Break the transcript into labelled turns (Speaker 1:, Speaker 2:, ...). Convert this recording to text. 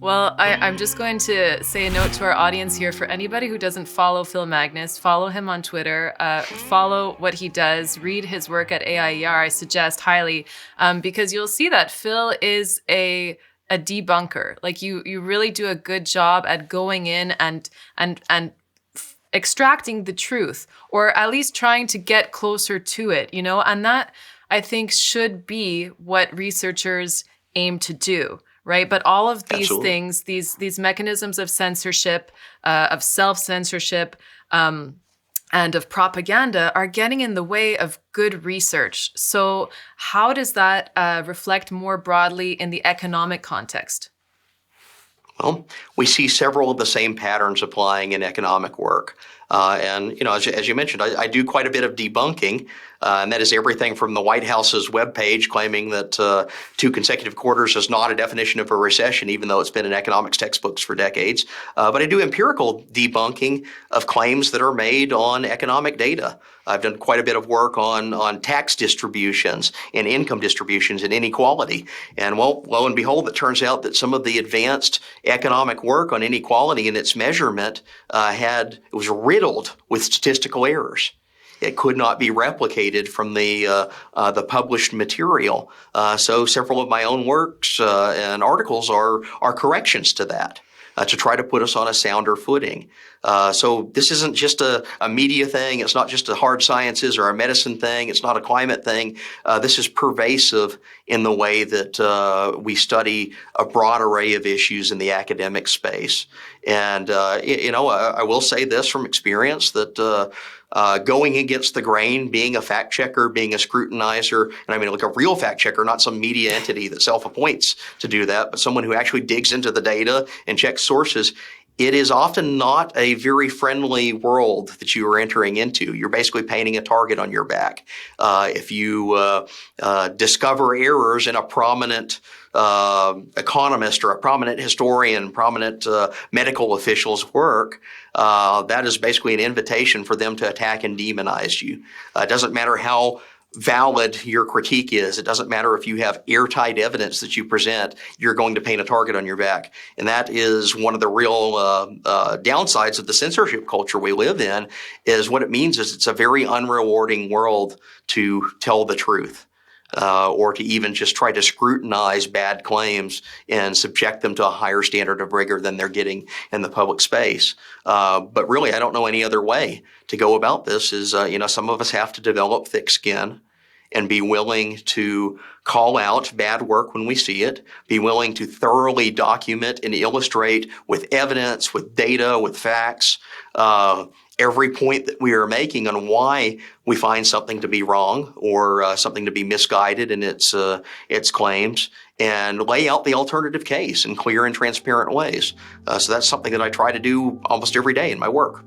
Speaker 1: Well, I'm just going to say a note to our audience here. For anybody who doesn't follow Phil Magness, follow him on Twitter, follow what he does, read his work at AIER, I suggest highly, because you'll see that Phil is a debunker. Like you really do a good job at going in and extracting the truth, or at least trying to get closer to it, and that I think should be what researchers aim to do. Right. But all of these
Speaker 2: Absolutely.
Speaker 1: things, these mechanisms of censorship, of self-censorship, and of propaganda are getting in the way of good research. So how does that reflect more broadly in the economic context?
Speaker 2: Well, we see several of the same patterns applying in economic work. As you mentioned, I do quite a bit of debunking, and that is everything from the White House's webpage claiming that 2 consecutive quarters is not a definition of a recession, even though it's been in economics textbooks for decades. But I do empirical debunking of claims that are made on economic data. I've done quite a bit of work on tax distributions and income distributions and inequality. And well, lo and behold, it turns out that some of the advanced economic work on inequality and its measurement was riddled with statistical errors. It could not be replicated from the published material. So several of my own works and articles are corrections to that. To try to put us on a sounder footing. So this isn't just a media thing. It's not just a hard sciences or a medicine thing. It's not a climate thing. This is pervasive in the way that we study a broad array of issues in the academic space. And, I will say this from experience that going against the grain, being a fact checker, being a scrutinizer, and I mean like a real fact checker, not some media entity that self-appoints to do that, but someone who actually digs into the data and checks sources. It is often not a very friendly world that you are entering into. You're basically painting a target on your back. If you discover errors in a prominent economist or a prominent historian, prominent medical official's work, that is basically an invitation for them to attack and demonize you. It doesn't matter how valid your critique is. It doesn't matter if you have airtight evidence that you present, you're going to paint a target on your back. And that is one of the real downsides of the censorship culture we live in, is what it means is it's a very unrewarding world to tell the truth. Or to even just try to scrutinize bad claims and subject them to a higher standard of rigor than they're getting in the public space. But really, I don't know any other way to go about this. Is some of us have to develop thick skin and be willing to call out bad work when we see it, be willing to thoroughly document and illustrate with evidence, with data, with facts, every point that we are making on why we find something to be wrong or something to be misguided in its claims, and lay out the alternative case in clear and transparent ways. So that's something that I try to do almost every day in my work.